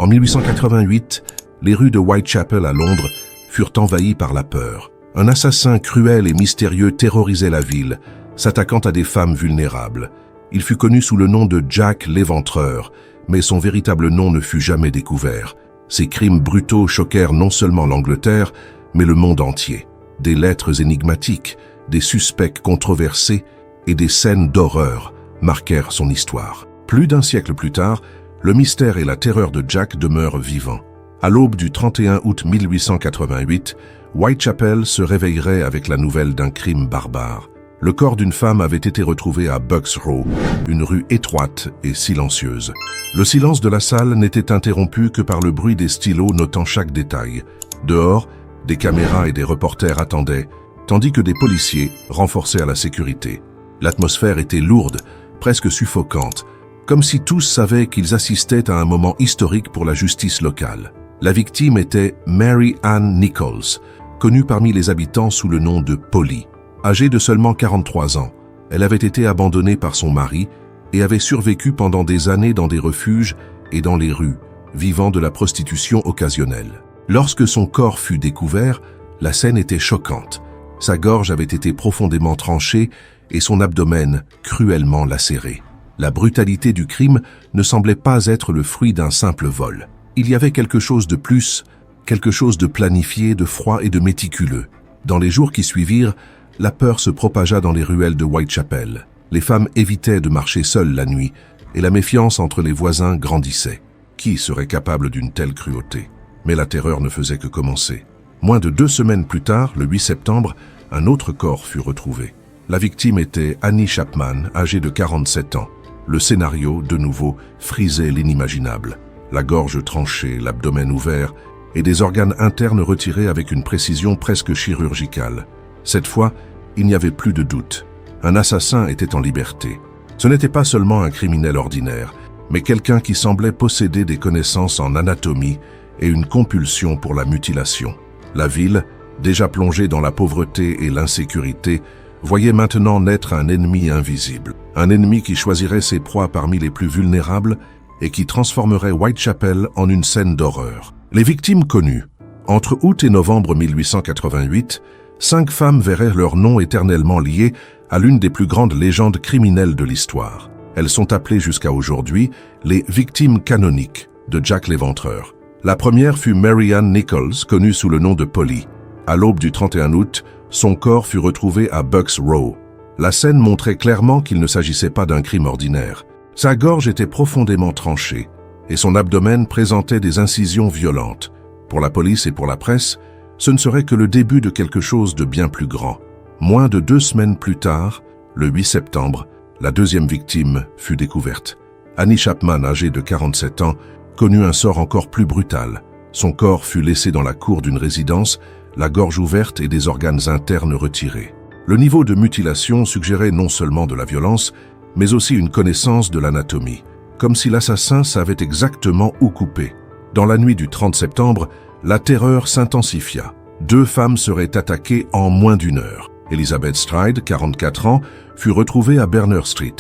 En 1888, les rues de Whitechapel à Londres furent envahies par la peur. Un assassin cruel et mystérieux terrorisait la ville, s'attaquant à des femmes vulnérables. Il fut connu sous le nom de Jack l'Éventreur, mais son véritable nom ne fut jamais découvert. Ses crimes brutaux choquèrent non seulement l'Angleterre, mais le monde entier. Des lettres énigmatiques, des suspects controversés et des scènes d'horreur marquèrent son histoire. Plus d'un siècle plus tard, le mystère et la terreur de Jack demeurent vivants. À l'aube du 31 août 1888, Whitechapel se réveillerait avec la nouvelle d'un crime barbare. Le corps d'une femme avait été retrouvé à Bucks Row, une rue étroite et silencieuse. Le silence de la salle n'était interrompu que par le bruit des stylos notant chaque détail. Dehors, des caméras et des reporters attendaient, tandis que des policiers renforçaient la sécurité. L'atmosphère était lourde, presque suffocante, comme si tous savaient qu'ils assistaient à un moment historique pour la justice locale. La victime était Mary Ann Nichols, connue parmi les habitants sous le nom de Polly. Âgée de seulement 43 ans, elle avait été abandonnée par son mari et avait survécu pendant des années dans des refuges et dans les rues, vivant de la prostitution occasionnelle. Lorsque son corps fut découvert, la scène était choquante. Sa gorge avait été profondément tranchée et son abdomen cruellement lacéré. La brutalité du crime ne semblait pas être le fruit d'un simple vol. Il y avait quelque chose de plus, quelque chose de planifié, de froid et de méticuleux. Dans les jours qui suivirent, la peur se propagea dans les ruelles de Whitechapel. Les femmes évitaient de marcher seules la nuit et la méfiance entre les voisins grandissait. Qui serait capable d'une telle cruauté? Mais la terreur ne faisait que commencer. Moins de 2 semaines plus tard, le 8 septembre, un autre corps fut retrouvé. La victime était Annie Chapman, âgée de 47 ans. Le scénario, de nouveau, frisait l'inimaginable. La gorge tranchée, l'abdomen ouvert et des organes internes retirés avec une précision presque chirurgicale. Cette fois, il n'y avait plus de doute. Un assassin était en liberté. Ce n'était pas seulement un criminel ordinaire, mais quelqu'un qui semblait posséder des connaissances en anatomie et une compulsion pour la mutilation. La ville, déjà plongée dans la pauvreté et l'insécurité, voyait maintenant naître un ennemi invisible. Un ennemi qui choisirait ses proies parmi les plus vulnérables et qui transformerait Whitechapel en une scène d'horreur. Les victimes connues. Entre août et novembre 1888, 5 femmes verraient leur nom éternellement lié à l'une des plus grandes légendes criminelles de l'histoire. Elles sont appelées jusqu'à aujourd'hui les victimes canoniques de Jack l'Éventreur. La première fut Mary Ann Nichols, connue sous le nom de Polly. À l'aube du 31 août, son corps fut retrouvé à Bucks Row. La scène montrait clairement qu'il ne s'agissait pas d'un crime ordinaire. Sa gorge était profondément tranchée et son abdomen présentait des incisions violentes. Pour la police et pour la presse, ce ne serait que le début de quelque chose de bien plus grand. Moins de 2 semaines plus tard, le 8 septembre, la deuxième victime fut découverte. Annie Chapman, âgée de 47 ans, connut un sort encore plus brutal. Son corps fut laissé dans la cour d'une résidence, la gorge ouverte et des organes internes retirés. Le niveau de mutilation suggérait non seulement de la violence, mais aussi une connaissance de l'anatomie, comme si l'assassin savait exactement où couper. Dans la nuit du 30 septembre, la terreur s'intensifia. 2 femmes seraient attaquées en moins d'1 heure. Elizabeth Stride, 44 ans, fut retrouvée à Berners Street.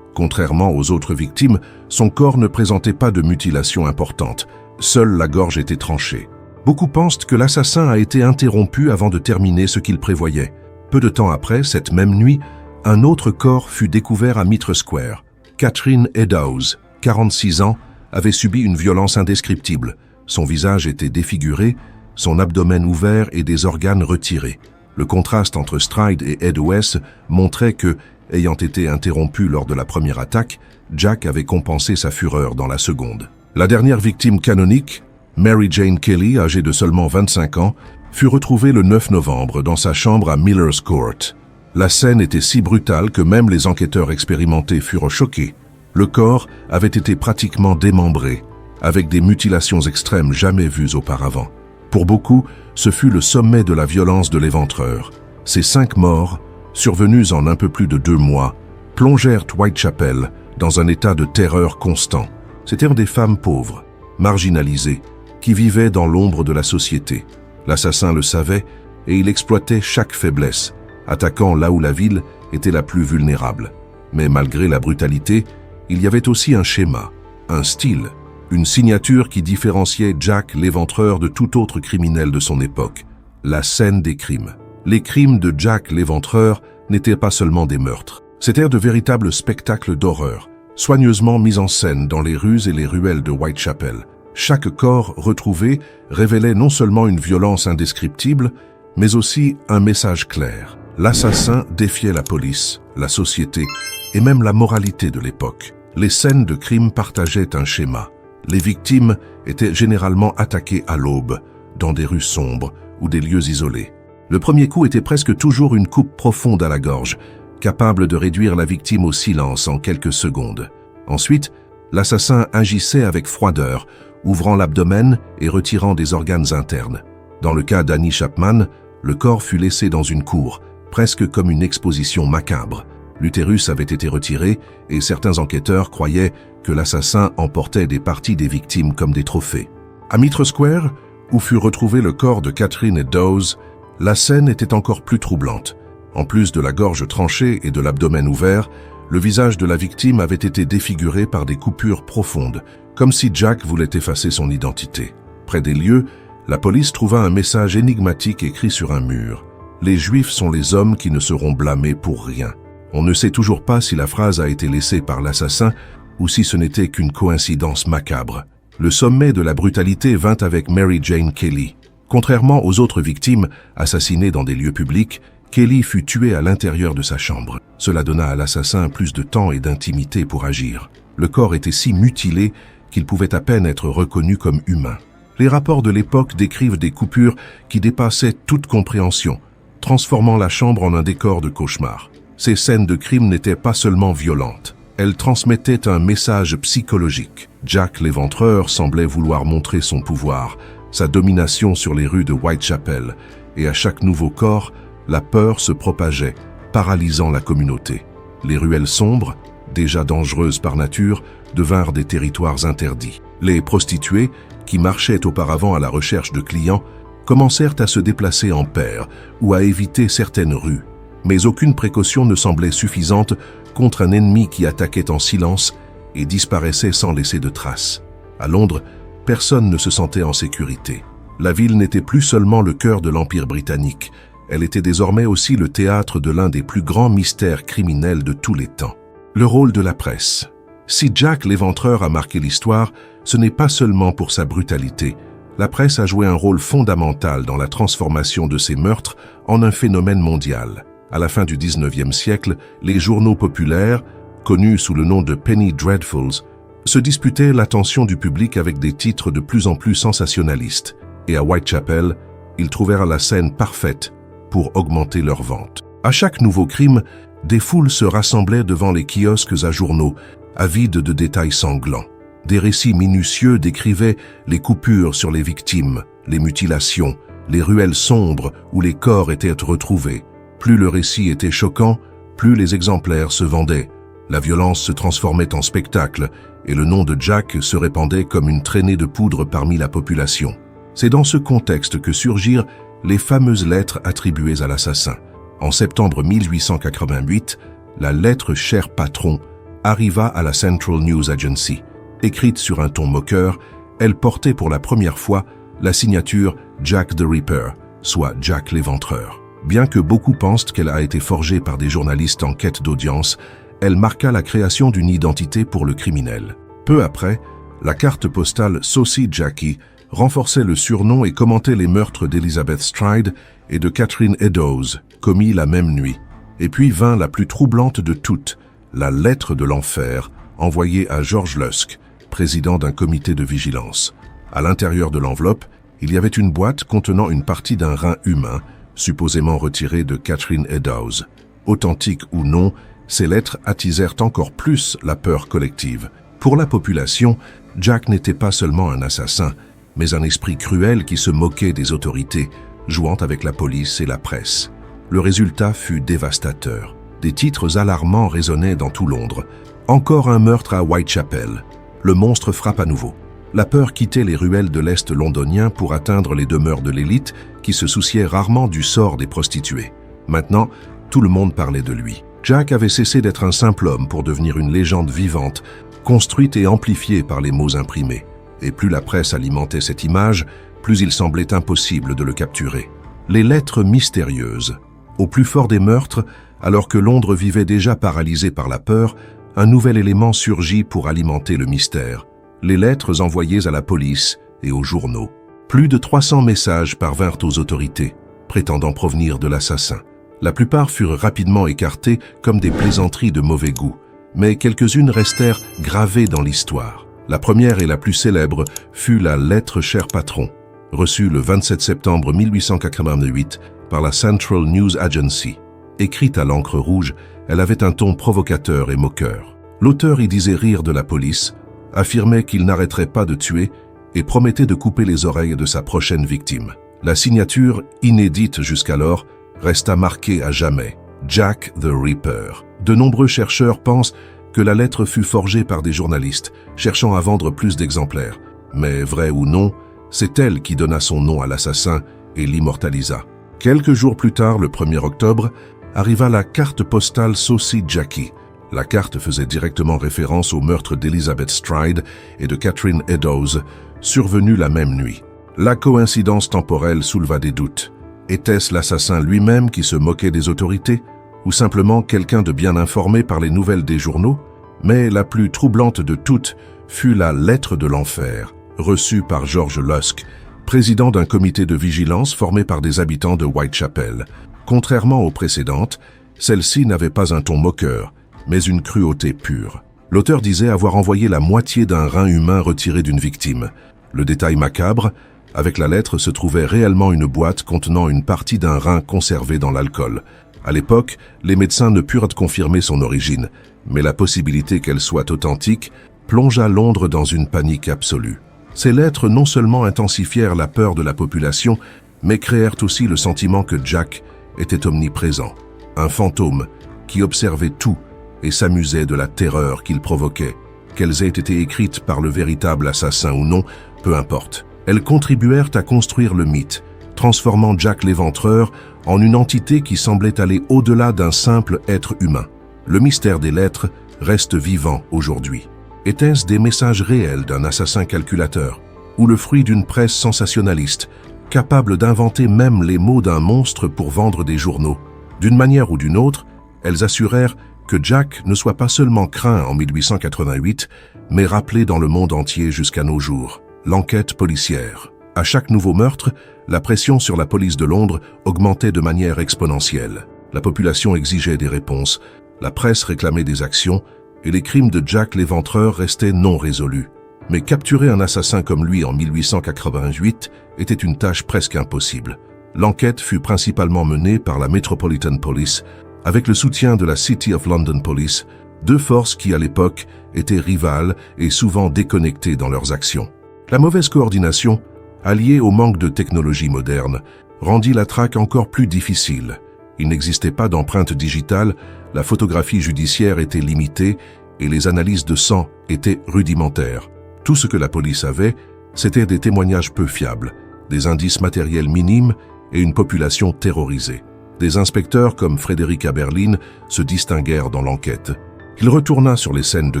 Contrairement aux autres victimes, son corps ne présentait pas de mutilation importante. Seule la gorge était tranchée. Beaucoup pensent que l'assassin a été interrompu avant de terminer ce qu'il prévoyait. Peu de temps après, cette même nuit, un autre corps fut découvert à Mitre Square. Catherine Eddowes, 46 ans, avait subi une violence indescriptible. Son visage était défiguré, son abdomen ouvert et des organes retirés. Le contraste entre Stride et Eddowes montrait que, ayant été interrompu lors de la première attaque, Jack avait compensé sa fureur dans la seconde. La dernière victime canonique, Mary Jane Kelly, âgée de seulement 25 ans, fut retrouvée le 9 novembre dans sa chambre à Miller's Court. La scène était si brutale que même les enquêteurs expérimentés furent choqués. Le corps avait été pratiquement démembré, avec des mutilations extrêmes jamais vues auparavant. Pour beaucoup, ce fut le sommet de la violence de l'Éventreur. Ces 5 morts, survenus en un peu plus de 2 mois, plongèrent Whitechapel dans un état de terreur constant. C'étaient des femmes pauvres, marginalisées, qui vivaient dans l'ombre de la société. L'assassin le savait et il exploitait chaque faiblesse, attaquant là où la ville était la plus vulnérable. Mais malgré la brutalité, il y avait aussi un schéma, un style, une signature qui différenciait Jack l'Éventreur de tout autre criminel de son époque, la scène des crimes. Les crimes de Jack l'Éventreur n'étaient pas seulement des meurtres, c'étaient de véritables spectacles d'horreur, soigneusement mis en scène dans les rues et les ruelles de Whitechapel. Chaque corps retrouvé révélait non seulement une violence indescriptible, mais aussi un message clair. L'assassin défiait la police, la société et même la moralité de l'époque. Les scènes de crime partageaient un schéma. Les victimes étaient généralement attaquées à l'aube, dans des rues sombres ou des lieux isolés. Le premier coup était presque toujours une coupe profonde à la gorge, capable de réduire la victime au silence en quelques secondes. Ensuite, l'assassin agissait avec froideur, ouvrant l'abdomen et retirant des organes internes. Dans le cas d'Annie Chapman, le corps fut laissé dans une cour, presque comme une exposition macabre. L'utérus avait été retiré et certains enquêteurs croyaient que l'assassin emportait des parties des victimes comme des trophées. À Mitre Square, où fut retrouvé le corps de Catherine Eddowes, la scène était encore plus troublante. En plus de la gorge tranchée et de l'abdomen ouvert, le visage de la victime avait été défiguré par des coupures profondes, comme si Jack voulait effacer son identité. Près des lieux, la police trouva un message énigmatique écrit sur un mur. « Les Juifs sont les hommes qui ne seront blâmés pour rien ». On ne sait toujours pas si la phrase a été laissée par l'assassin ou si ce n'était qu'une coïncidence macabre. Le sommet de la brutalité vint avec Mary Jane Kelly. Contrairement aux autres victimes assassinées dans des lieux publics, Kelly fut tuée à l'intérieur de sa chambre. Cela donna à l'assassin plus de temps et d'intimité pour agir. Le corps était si mutilé qu'il pouvait à peine être reconnu comme humain. Les rapports de l'époque décrivent des coupures qui dépassaient toute compréhension, transformant la chambre en un décor de cauchemar. Ces scènes de crime n'étaient pas seulement violentes, elles transmettaient un message psychologique. Jack l'Éventreur semblait vouloir montrer son pouvoir, sa domination sur les rues de Whitechapel, et à chaque nouveau corps, la peur se propageait, paralysant la communauté. Les ruelles sombres, déjà dangereuses par nature, devinrent des territoires interdits. Les prostituées, qui marchaient auparavant à la recherche de clients, commencèrent à se déplacer en paires ou à éviter certaines rues. Mais aucune précaution ne semblait suffisante contre un ennemi qui attaquait en silence et disparaissait sans laisser de traces. À Londres, personne ne se sentait en sécurité. La ville n'était plus seulement le cœur de l'Empire britannique, elle était désormais aussi le théâtre de l'un des plus grands mystères criminels de tous les temps. Le rôle de la presse. Si Jack l'Éventreur a marqué l'histoire, ce n'est pas seulement pour sa brutalité. La presse a joué un rôle fondamental dans la transformation de ces meurtres en un phénomène mondial. À la fin du XIXe siècle, les journaux populaires, connus sous le nom de Penny Dreadfuls, se disputaient l'attention du public avec des titres de plus en plus sensationnalistes. Et à Whitechapel, ils trouvèrent la scène parfaite pour augmenter leurs ventes. À chaque nouveau crime, des foules se rassemblaient devant les kiosques à journaux, avides de détails sanglants. Des récits minutieux décrivaient les coupures sur les victimes, les mutilations, les ruelles sombres où les corps étaient retrouvés. Plus le récit était choquant, plus les exemplaires se vendaient. La violence se transformait en spectacle et le nom de Jack se répandait comme une traînée de poudre parmi la population. C'est dans ce contexte que surgirent les fameuses lettres attribuées à l'assassin. En septembre 1888, la lettre « Cher patron » arriva à la Central News Agency. Écrite sur un ton moqueur, elle portait pour la première fois la signature « Jack the Ripper », soit Jack l'Éventreur. Bien que beaucoup pensent qu'elle a été forgée par des journalistes en quête d'audience, elle marqua la création d'une identité pour le criminel. Peu après, la carte postale Saucy Jackie renforçait le surnom et commentait les meurtres d'Elizabeth Stride et de Catherine Eddowes, commis la même nuit. Et puis vint la plus troublante de toutes, la lettre de l'enfer, envoyée à George Lusk, président d'un comité de vigilance. À l'intérieur de l'enveloppe, il y avait une boîte contenant une partie d'un rein humain, supposément retiré de Catherine Eddowes. Authentiques ou non, ces lettres attisèrent encore plus la peur collective. Pour la population, Jack n'était pas seulement un assassin, mais un esprit cruel qui se moquait des autorités, jouant avec la police et la presse. Le résultat fut dévastateur. Des titres alarmants résonnaient dans tout Londres. Encore un meurtre à Whitechapel. Le monstre frappe à nouveau. La peur quittait les ruelles de l'Est londonien pour atteindre les demeures de l'élite qui se souciait rarement du sort des prostituées. Maintenant, tout le monde parlait de lui. Jack avait cessé d'être un simple homme pour devenir une légende vivante, construite et amplifiée par les mots imprimés. Et plus la presse alimentait cette image, plus il semblait impossible de le capturer. Les lettres mystérieuses. Au plus fort des meurtres, alors que Londres vivait déjà paralysée par la peur, un nouvel élément surgit pour alimenter le mystère. Les lettres envoyées à la police et aux journaux. Plus de 300 messages parvinrent aux autorités, prétendant provenir de l'assassin. La plupart furent rapidement écartés comme des plaisanteries de mauvais goût, mais quelques-unes restèrent gravées dans l'histoire. La première et la plus célèbre fut la lettre Cher Patron, reçue le 27 septembre 1888 par la Central News Agency. Écrite à l'encre rouge, elle avait un ton provocateur et moqueur. L'auteur y disait rire de la police, affirmait qu'il n'arrêterait pas de tuer et promettait de couper les oreilles de sa prochaine victime. La signature, inédite jusqu'alors, resta marquée à jamais. Jack the Ripper. De nombreux chercheurs pensent que la lettre fut forgée par des journalistes, cherchant à vendre plus d'exemplaires. Mais vrai ou non, c'est elle qui donna son nom à l'assassin et l'immortalisa. Quelques jours plus tard, le 1er octobre, arriva la carte postale Saucy Jackie. La carte faisait directement référence au meurtre d'Elizabeth Stride et de Catherine Eddowes, survenu la même nuit. La coïncidence temporelle souleva des doutes. Était-ce l'assassin lui-même qui se moquait des autorités, ou simplement quelqu'un de bien informé par les nouvelles des journaux? Mais la plus troublante de toutes fut la lettre de l'enfer, reçue par George Lusk, président d'un comité de vigilance formé par des habitants de Whitechapel. Contrairement aux précédentes, celle-ci n'avait pas un ton moqueur, mais une cruauté pure. L'auteur disait avoir envoyé la moitié d'un rein humain retiré d'une victime. Le détail macabre, avec la lettre se trouvait réellement une boîte contenant une partie d'un rein conservé dans l'alcool. À l'époque, les médecins ne purent confirmer son origine, mais la possibilité qu'elle soit authentique plongea Londres dans une panique absolue. Ces lettres non seulement intensifièrent la peur de la population, mais créèrent aussi le sentiment que Jack était omniprésent, un fantôme qui observait tout et s'amusait de la terreur qu'il provoquait. Qu'elles aient été écrites par le véritable assassin ou non, peu importe. Elles contribuèrent à construire le mythe, transformant Jack l'Éventreur en une entité qui semblait aller au-delà d'un simple être humain. Le mystère des lettres reste vivant aujourd'hui. Étaient-ce des messages réels d'un assassin calculateur, ou le fruit d'une presse sensationnaliste, capable d'inventer même les mots d'un monstre pour vendre des journaux? D'une manière ou d'une autre, elles assurèrent que Jack ne soit pas seulement craint en 1888, mais rappelé dans le monde entier jusqu'à nos jours. L'enquête policière. À chaque nouveau meurtre, la pression sur la police de Londres augmentait de manière exponentielle. La population exigeait des réponses, la presse réclamait des actions, et les crimes de Jack l'Éventreur restaient non résolus. Mais capturer un assassin comme lui en 1888 était une tâche presque impossible. L'enquête fut principalement menée par la Metropolitan Police, avec le soutien de la City of London Police, deux forces qui, à l'époque, étaient rivales et souvent déconnectées dans leurs actions. La mauvaise coordination, alliée au manque de technologie moderne, rendit la traque encore plus difficile. Il n'existait pas d'empreinte digitale, la photographie judiciaire était limitée et les analyses de sang étaient rudimentaires. Tout ce que la police avait, c'était des témoignages peu fiables, des indices matériels minimes et une population terrorisée. Des inspecteurs comme Frédéric Aberlin se distinguèrent dans l'enquête. Il retourna sur les scènes de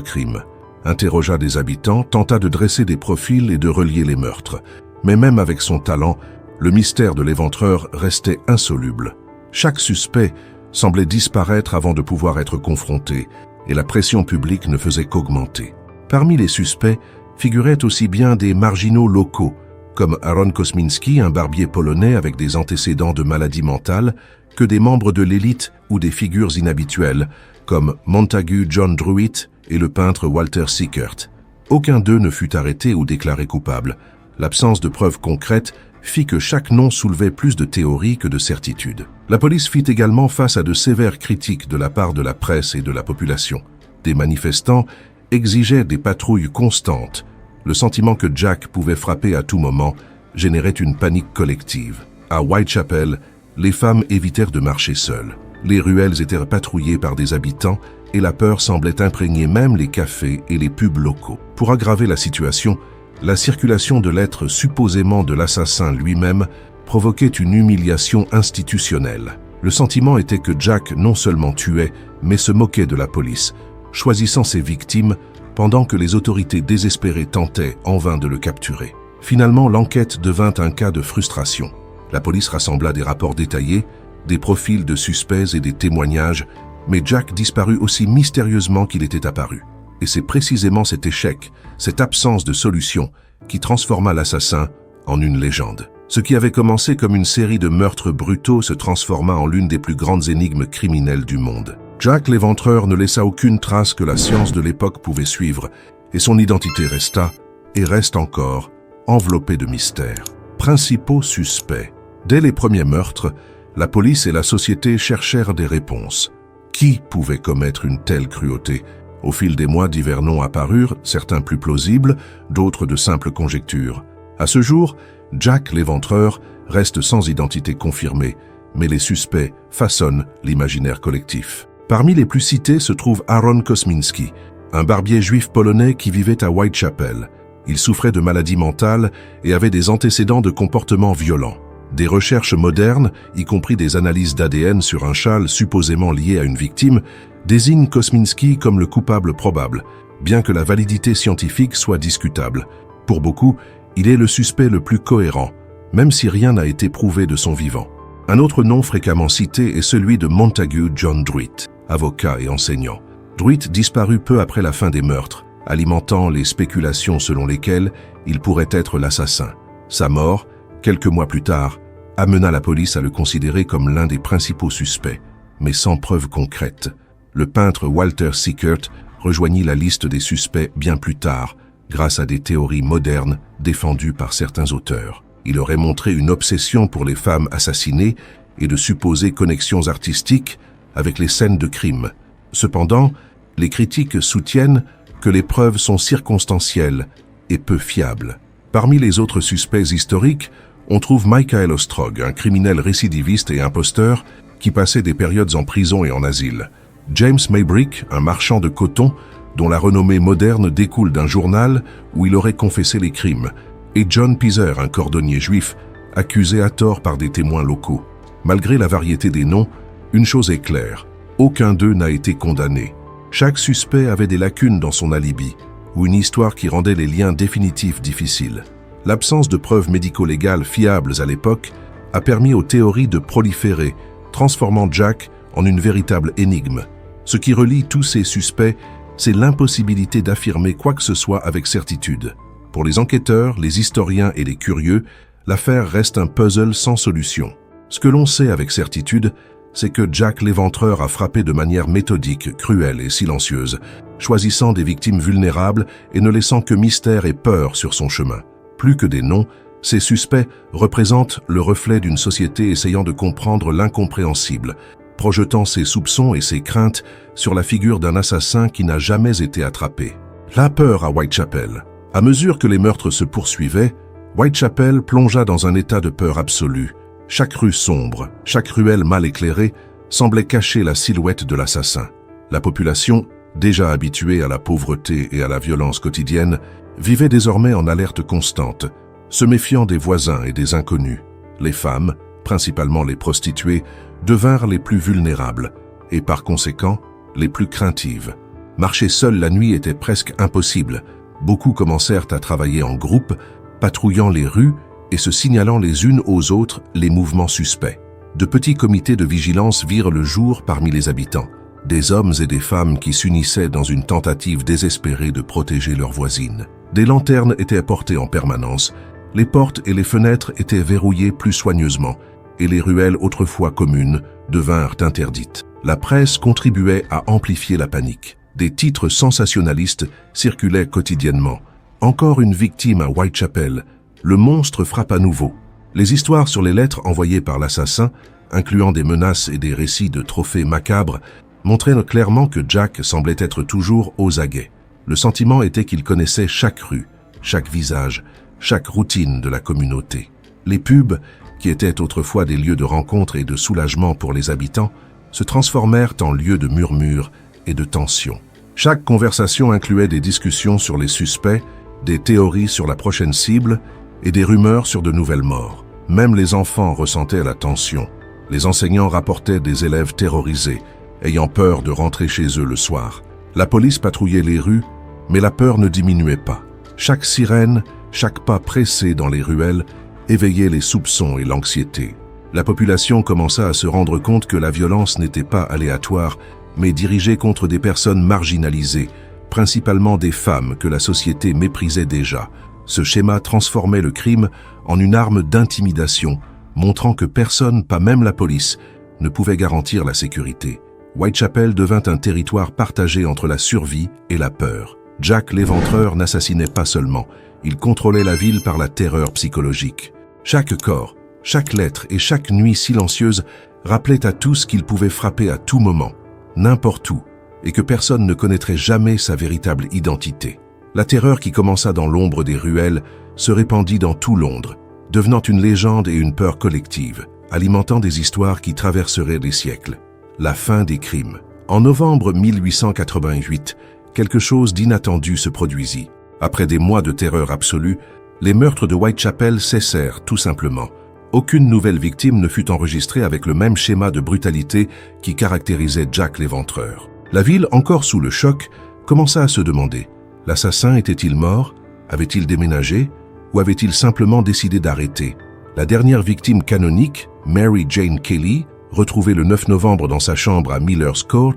crime, interrogea des habitants, tenta de dresser des profils et de relier les meurtres. Mais même avec son talent, le mystère de l'Éventreur restait insoluble. Chaque suspect semblait disparaître avant de pouvoir être confronté, et la pression publique ne faisait qu'augmenter. Parmi les suspects figuraient aussi bien des marginaux locaux, comme Aaron Kosminski, un barbier polonais avec des antécédents de maladie mentale, que des membres de l'élite ou des figures inhabituelles, comme Montagu John Druitt et le peintre Walter Sickert. Aucun d'eux ne fut arrêté ou déclaré coupable. L'absence de preuves concrètes fit que chaque nom soulevait plus de théories que de certitudes. La police fit également face à de sévères critiques de la part de la presse et de la population. Des manifestants exigeaient des patrouilles constantes. Le sentiment que Jack pouvait frapper à tout moment générait une panique collective. À Whitechapel, les femmes évitèrent de marcher seules. Les ruelles étaient patrouillées par des habitants et la peur semblait imprégner même les cafés et les pubs locaux. Pour aggraver la situation, la circulation de lettres supposément de l'assassin lui-même provoquait une humiliation institutionnelle. Le sentiment était que Jack non seulement tuait, mais se moquait de la police, choisissant ses victimes pendant que les autorités désespérées tentaient en vain de le capturer. Finalement, l'enquête devint un cas de frustration. La police rassembla des rapports détaillés, des profils de suspects et des témoignages, mais Jack disparut aussi mystérieusement qu'il était apparu. Et c'est précisément cet échec, cette absence de solution, qui transforma l'assassin en une légende. Ce qui avait commencé comme une série de meurtres brutaux se transforma en l'une des plus grandes énigmes criminelles du monde. Jack l'Éventreur ne laissa aucune trace que la science de l'époque pouvait suivre, et son identité resta, et reste encore, enveloppée de mystères. Principaux suspects. Dès les premiers meurtres, la police et la société cherchèrent des réponses. Qui pouvait commettre une telle cruauté? Au fil des mois, divers noms apparurent, certains plus plausibles, d'autres de simples conjectures. À ce jour, Jack l'Éventreur reste sans identité confirmée, mais les suspects façonnent l'imaginaire collectif. Parmi les plus cités se trouve Aaron Kosminski, un barbier juif polonais qui vivait à Whitechapel. Il souffrait de maladies mentales et avait des antécédents de comportements violents. Des recherches modernes, y compris des analyses d'ADN sur un châle supposément lié à une victime, désignent Kosminski comme le coupable probable, bien que la validité scientifique soit discutable. Pour beaucoup, il est le suspect le plus cohérent, même si rien n'a été prouvé de son vivant. Un autre nom fréquemment cité est celui de Montague John Druitt, avocat et enseignant. Druitt disparut peu après la fin des meurtres, alimentant les spéculations selon lesquelles il pourrait être l'assassin. Sa mort, quelques mois plus tard, amena la police à le considérer comme l'un des principaux suspects, mais sans preuve concrète. Le peintre Walter Sickert rejoignit la liste des suspects bien plus tard, grâce à des théories modernes défendues par certains auteurs. Il aurait montré une obsession pour les femmes assassinées et de supposées connexions artistiques avec les scènes de crime. Cependant, les critiques soutiennent que les preuves sont circonstancielles et peu fiables. Parmi les autres suspects historiques, on trouve Michael Ostrog, un criminel récidiviste et imposteur qui passait des périodes en prison et en asile. James Maybrick, un marchand de coton dont la renommée moderne découle d'un journal où il aurait confessé les crimes, et John Pizer, un cordonnier juif, accusé à tort par des témoins locaux. Malgré la variété des noms, une chose est claire, aucun d'eux n'a été condamné. Chaque suspect avait des lacunes dans son alibi, ou une histoire qui rendait les liens définitifs difficiles. L'absence de preuves médico-légales fiables à l'époque a permis aux théories de proliférer, transformant Jack en une véritable énigme. Ce qui relie tous ces suspects, c'est l'impossibilité d'affirmer quoi que ce soit avec certitude. Pour les enquêteurs, les historiens et les curieux, l'affaire reste un puzzle sans solution. Ce que l'on sait avec certitude, c'est que Jack l'Éventreur a frappé de manière méthodique, cruelle et silencieuse, choisissant des victimes vulnérables et ne laissant que mystère et peur sur son chemin. Plus que des noms, ces suspects représentent le reflet d'une société essayant de comprendre l'incompréhensible, projetant ses soupçons et ses craintes sur la figure d'un assassin qui n'a jamais été attrapé. La peur à Whitechapel. À mesure que les meurtres se poursuivaient, Whitechapel plongea dans un état de peur absolue. Chaque rue sombre, chaque ruelle mal éclairée, semblait cacher la silhouette de l'assassin. La population, déjà habituée à la pauvreté et à la violence quotidienne, vivait désormais en alerte constante, se méfiant des voisins et des inconnus. Les femmes, principalement les prostituées, devinrent les plus vulnérables et par conséquent les plus craintives. Marcher seul la nuit était presque impossible. Beaucoup commencèrent à travailler en groupe, patrouillant les rues et se signalant les unes aux autres les mouvements suspects. De petits comités de vigilance virent le jour parmi les habitants, des hommes et des femmes qui s'unissaient dans une tentative désespérée de protéger leurs voisines. Des lanternes étaient apportées en permanence, les portes et les fenêtres étaient verrouillées plus soigneusement, et les ruelles autrefois communes devinrent interdites. La presse contribuait à amplifier la panique. Des titres sensationnalistes circulaient quotidiennement. Encore une victime à Whitechapel, le monstre frappe à nouveau. Les histoires sur les lettres envoyées par l'assassin, incluant des menaces et des récits de trophées macabres, montraient clairement que Jack semblait être toujours aux aguets. Le sentiment était qu'il connaissait chaque rue, chaque visage, chaque routine de la communauté. Les pubs, qui étaient autrefois des lieux de rencontre et de soulagement pour les habitants, se transformèrent en lieux de murmures et de tensions. Chaque conversation incluait des discussions sur les suspects, des théories sur la prochaine cible et des rumeurs sur de nouvelles morts. Même les enfants ressentaient la tension. Les enseignants rapportaient des élèves terrorisés, ayant peur de rentrer chez eux le soir. La police patrouillait les rues, Mais la peur ne diminuait pas. Chaque sirène, chaque pas pressé dans les ruelles éveillait les soupçons et l'anxiété. La population commença à se rendre compte que la violence n'était pas aléatoire, mais dirigée contre des personnes marginalisées, principalement des femmes que la société méprisait déjà. Ce schéma transformait le crime en une arme d'intimidation, montrant que personne, pas même la police, ne pouvait garantir la sécurité. Whitechapel devint un territoire partagé entre la survie et la peur. Jack l'Éventreur n'assassinait pas seulement, il contrôlait la ville par la terreur psychologique. Chaque corps, chaque lettre et chaque nuit silencieuse rappelaient à tous qu'il pouvait frapper à tout moment, n'importe où, et que personne ne connaîtrait jamais sa véritable identité. La terreur qui commença dans l'ombre des ruelles se répandit dans tout Londres, devenant une légende et une peur collective, alimentant des histoires qui traverseraient des siècles. La fin des crimes. En novembre 1888, quelque chose d'inattendu se produisit. Après des mois de terreur absolue, les meurtres de Whitechapel cessèrent tout simplement. Aucune nouvelle victime ne fut enregistrée avec le même schéma de brutalité qui caractérisait Jack l'Éventreur. La ville, encore sous le choc, commença à se demander: l'assassin était-il mort? Avait-il déménagé? Ou avait-il simplement décidé d'arrêter? La dernière victime canonique, Mary Jane Kelly, retrouvée le 9 novembre dans sa chambre à Miller's Court,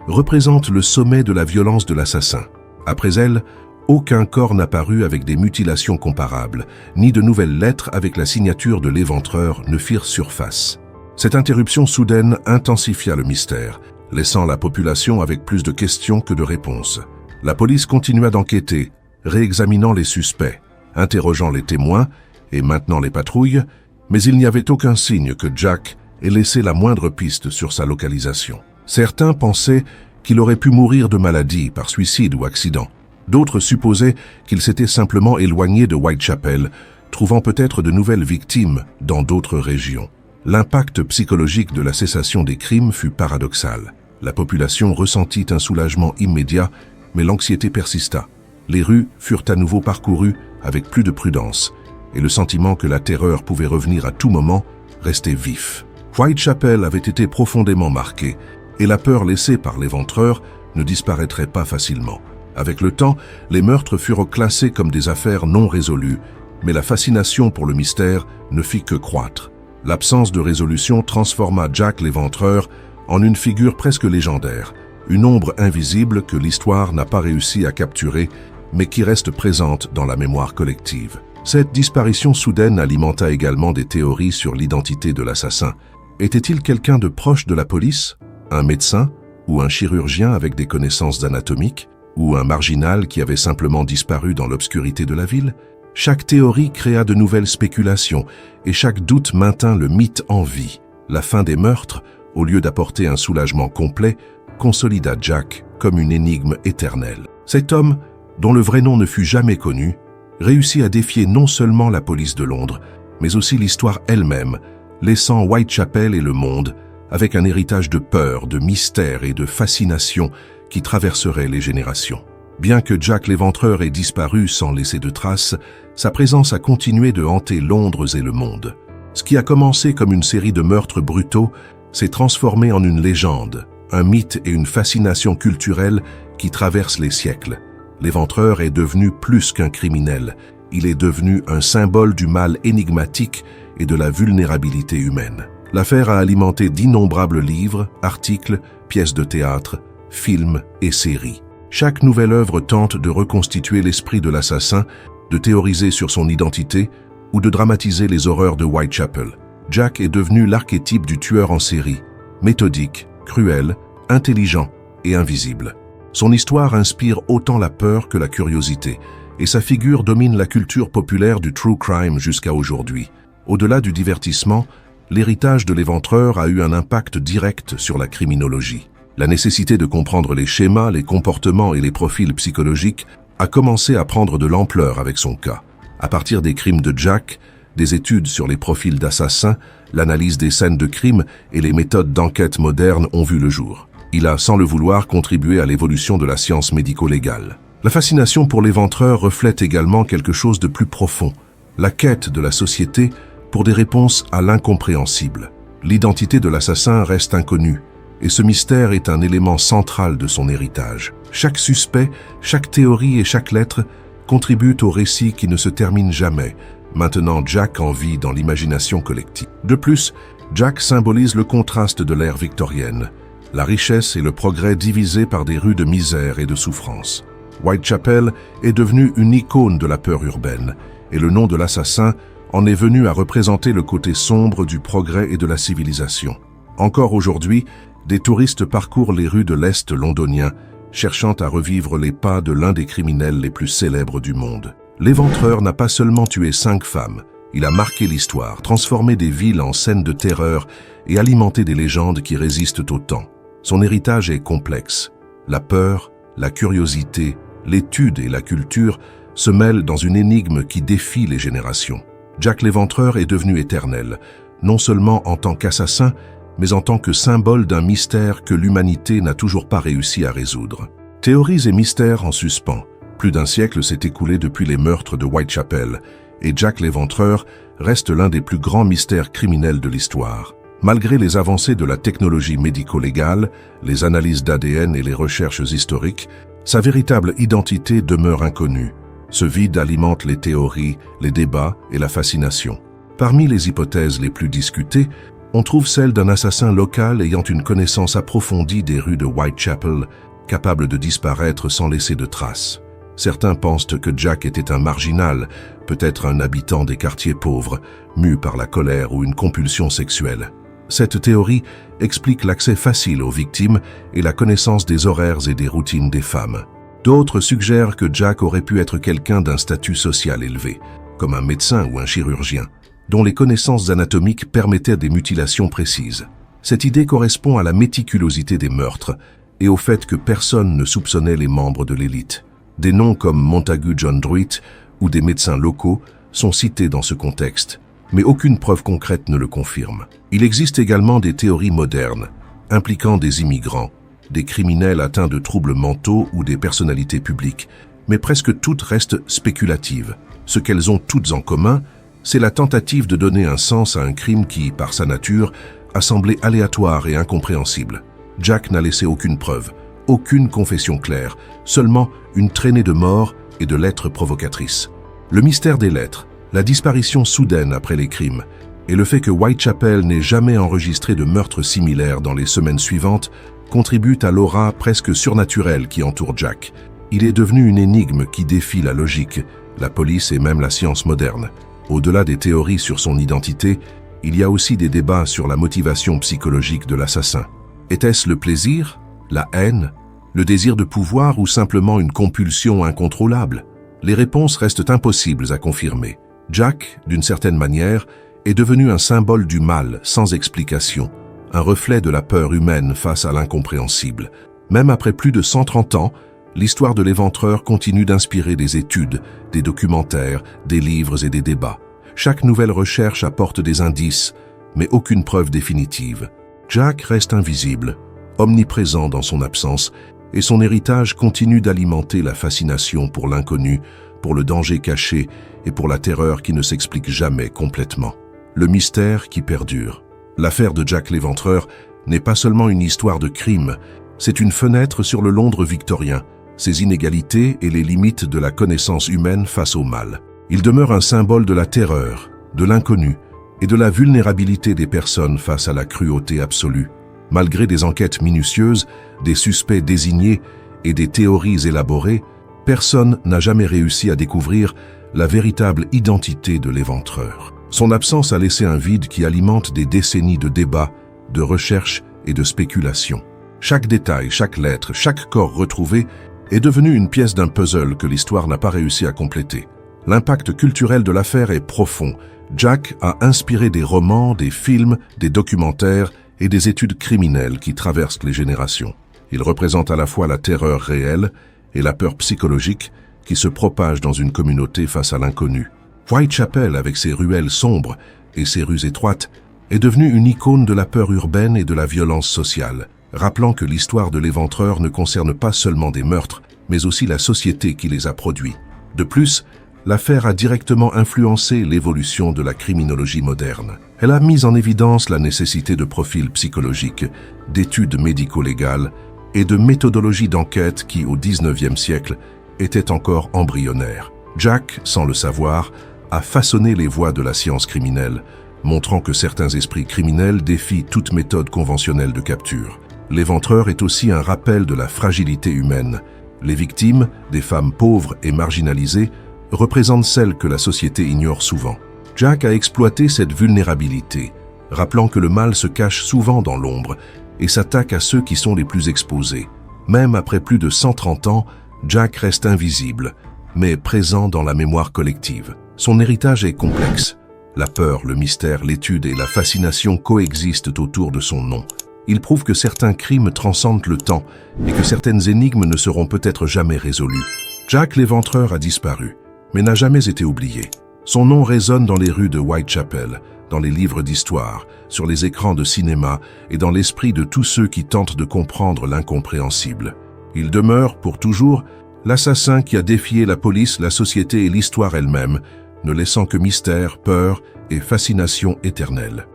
représente le sommet de la violence de l'assassin. Après elle, aucun corps n'apparut avec des mutilations comparables, ni de nouvelles lettres avec la signature de l'Éventreur ne firent surface. Cette interruption soudaine intensifia le mystère, laissant la population avec plus de questions que de réponses. La police continua d'enquêter, réexaminant les suspects, interrogeant les témoins et maintenant les patrouilles, mais il n'y avait aucun signe que Jack ait laissé la moindre piste sur sa localisation. Certains pensaient qu'il aurait pu mourir de maladie, par suicide ou accident. D'autres supposaient qu'il s'était simplement éloigné de Whitechapel, trouvant peut-être de nouvelles victimes dans d'autres régions. L'impact psychologique de la cessation des crimes fut paradoxal. La population ressentit un soulagement immédiat, mais l'anxiété persista. Les rues furent à nouveau parcourues avec plus de prudence, et le sentiment que la terreur pouvait revenir à tout moment restait vif. Whitechapel avait été profondément marqué, et la peur laissée par l'Éventreur ne disparaîtrait pas facilement. Avec le temps, les meurtres furent classés comme des affaires non résolues, mais la fascination pour le mystère ne fit que croître. L'absence de résolution transforma Jack l'Éventreur en une figure presque légendaire, une ombre invisible que l'histoire n'a pas réussi à capturer, mais qui reste présente dans la mémoire collective. Cette disparition soudaine alimenta également des théories sur l'identité de l'assassin. Était-il quelqu'un de proche de la police? Un médecin? Ou un chirurgien avec des connaissances anatomiques? Ou un marginal qui avait simplement disparu dans l'obscurité de la ville? Chaque théorie créa de nouvelles spéculations, et chaque doute maintint le mythe en vie. La fin des meurtres, au lieu d'apporter un soulagement complet, consolida Jack comme une énigme éternelle. Cet homme, dont le vrai nom ne fut jamais connu, réussit à défier non seulement la police de Londres, mais aussi l'histoire elle-même, laissant Whitechapel et le monde avec un héritage de peur, de mystère et de fascination qui traverserait les générations. Bien que Jack l'Éventreur ait disparu sans laisser de traces, sa présence a continué de hanter Londres et le monde. Ce qui a commencé comme une série de meurtres brutaux s'est transformé en une légende, un mythe et une fascination culturelle qui traversent les siècles. L'Éventreur est devenu plus qu'un criminel, il est devenu un symbole du mal énigmatique et de la vulnérabilité humaine. L'affaire a alimenté d'innombrables livres, articles, pièces de théâtre, films et séries. Chaque nouvelle œuvre tente de reconstituer l'esprit de l'assassin, de théoriser sur son identité ou de dramatiser les horreurs de Whitechapel. Jack est devenu l'archétype du tueur en série, méthodique, cruel, intelligent et invisible. Son histoire inspire autant la peur que la curiosité, et sa figure domine la culture populaire du true crime jusqu'à aujourd'hui. Au-delà du divertissement, l'héritage de l'Éventreur a eu un impact direct sur la criminologie. La nécessité de comprendre les schémas, les comportements et les profils psychologiques a commencé à prendre de l'ampleur avec son cas. À partir des crimes de Jack, des études sur les profils d'assassins, l'analyse des scènes de crime et les méthodes d'enquête modernes ont vu le jour. Il a, sans le vouloir, contribué à l'évolution de la science médico-légale. La fascination pour l'Éventreur reflète également quelque chose de plus profond, la quête de la société pour des réponses à l'incompréhensible. L'identité de l'assassin reste inconnue, et ce mystère est un élément central de son héritage. Chaque suspect, chaque théorie et chaque lettre contribuent au récit qui ne se termine jamais, maintenant Jack en vie dans l'imagination collective. De plus, Jack symbolise le contraste de l'ère victorienne, la richesse et le progrès divisés par des rues de misère et de souffrance. Whitechapel est devenu une icône de la peur urbaine, et le nom de l'assassin en est venu à représenter le côté sombre du progrès et de la civilisation. Encore aujourd'hui, des touristes parcourent les rues de l'Est londonien, cherchant à revivre les pas de l'un des criminels les plus célèbres du monde. L'éventreur n'a pas seulement tué 5 femmes, il a marqué l'histoire, transformé des villes en scènes de terreur et alimenté des légendes qui résistent au temps. Son héritage est complexe. La peur, la curiosité, l'étude et la culture se mêlent dans une énigme qui défie les générations. Jack l'Éventreur est devenu éternel, non seulement en tant qu'assassin, mais en tant que symbole d'un mystère que l'humanité n'a toujours pas réussi à résoudre. Théories et mystères en suspens. Plus d'un siècle s'est écoulé depuis les meurtres de Whitechapel, et Jack l'Éventreur reste l'un des plus grands mystères criminels de l'histoire. Malgré les avancées de la technologie médico-légale, les analyses d'ADN et les recherches historiques, sa véritable identité demeure inconnue. Ce vide alimente les théories, les débats et la fascination. Parmi les hypothèses les plus discutées, on trouve celle d'un assassin local ayant une connaissance approfondie des rues de Whitechapel, capable de disparaître sans laisser de traces. Certains pensent que Jack était un marginal, peut-être un habitant des quartiers pauvres, mu par la colère ou une compulsion sexuelle. Cette théorie explique l'accès facile aux victimes et la connaissance des horaires et des routines des femmes. D'autres suggèrent que Jack aurait pu être quelqu'un d'un statut social élevé, comme un médecin ou un chirurgien, dont les connaissances anatomiques permettaient des mutilations précises. Cette idée correspond à la méticulosité des meurtres et au fait que personne ne soupçonnait les membres de l'élite. Des noms comme Montagu John Druitt ou des médecins locaux sont cités dans ce contexte, mais aucune preuve concrète ne le confirme. Il existe également des théories modernes, impliquant des immigrants, des criminels atteints de troubles mentaux ou des personnalités publiques, mais presque toutes restent spéculatives. Ce qu'elles ont toutes en commun, c'est la tentative de donner un sens à un crime qui, par sa nature, a semblé aléatoire et incompréhensible. Jack n'a laissé aucune preuve, aucune confession claire, seulement une traînée de morts et de lettres provocatrices. Le mystère des lettres, la disparition soudaine après les crimes, et le fait que Whitechapel n'ait jamais enregistré de meurtre similaire dans les semaines suivantes contribuent à l'aura presque surnaturelle qui entoure Jack. Il est devenu une énigme qui défie la logique, la police et même la science moderne. Au-delà des théories sur son identité, il y a aussi des débats sur la motivation psychologique de l'assassin. Était-ce le plaisir, la haine, le désir de pouvoir ou simplement une compulsion incontrôlable? Les réponses restent impossibles à confirmer. Jack, d'une certaine manière, est devenu un symbole du mal sans explication, un reflet de la peur humaine face à l'incompréhensible. Même après plus de 130 ans, l'histoire de l'Éventreur continue d'inspirer des études, des documentaires, des livres et des débats. Chaque nouvelle recherche apporte des indices, mais aucune preuve définitive. Jack reste invisible, omniprésent dans son absence, et son héritage continue d'alimenter la fascination pour l'inconnu, pour le danger caché et pour la terreur qui ne s'explique jamais complètement. Le mystère qui perdure. L'affaire de Jack l'Éventreur n'est pas seulement une histoire de crime, c'est une fenêtre sur le Londres victorien, ses inégalités et les limites de la connaissance humaine face au mal. Il demeure un symbole de la terreur, de l'inconnu et de la vulnérabilité des personnes face à la cruauté absolue. Malgré des enquêtes minutieuses, des suspects désignés et des théories élaborées, personne n'a jamais réussi à découvrir la véritable identité de l'Éventreur. Son absence a laissé un vide qui alimente des décennies de débats, de recherches et de spéculations. Chaque détail, chaque lettre, chaque corps retrouvé est devenu une pièce d'un puzzle que l'histoire n'a pas réussi à compléter. L'impact culturel de l'affaire est profond. Jack a inspiré des romans, des films, des documentaires et des études criminelles qui traversent les générations. Il représente à la fois la terreur réelle et la peur psychologique qui se propage dans une communauté face à l'inconnu. Whitechapel, avec ses ruelles sombres et ses rues étroites, est devenue une icône de la peur urbaine et de la violence sociale, rappelant que l'histoire de l'Éventreur ne concerne pas seulement des meurtres, mais aussi la société qui les a produits. De plus, L'affaire a directement influencé l'évolution de la criminologie moderne. Elle a mis en évidence la nécessité de profils psychologiques, d'études médico-légales et de méthodologies d'enquête qui, au XIXe siècle, étaient encore embryonnaires. Jack, sans le savoir, a façonné les voies de la science criminelle, montrant que certains esprits criminels défient toute méthode conventionnelle de capture. L'éventreur est aussi un rappel de la fragilité humaine. Les victimes, des femmes pauvres et marginalisées, représentent celles que la société ignore souvent. Jack a exploité cette vulnérabilité, rappelant que le mal se cache souvent dans l'ombre et s'attaque à ceux qui sont les plus exposés. Même après plus de 130 ans, Jack reste invisible, mais présent dans la mémoire collective. Son héritage est complexe. La peur, le mystère, l'étude et la fascination coexistent autour de son nom. Il prouve que certains crimes transcendent le temps et que certaines énigmes ne seront peut-être jamais résolues. Jack l'Éventreur a disparu, mais n'a jamais été oublié. Son nom résonne dans les rues de Whitechapel, dans les livres d'histoire, sur les écrans de cinéma et dans l'esprit de tous ceux qui tentent de comprendre l'incompréhensible. Il demeure, pour toujours, l'assassin qui a défié la police, la société et l'histoire elle-même, ne laissant que mystère, peur et fascination éternelle.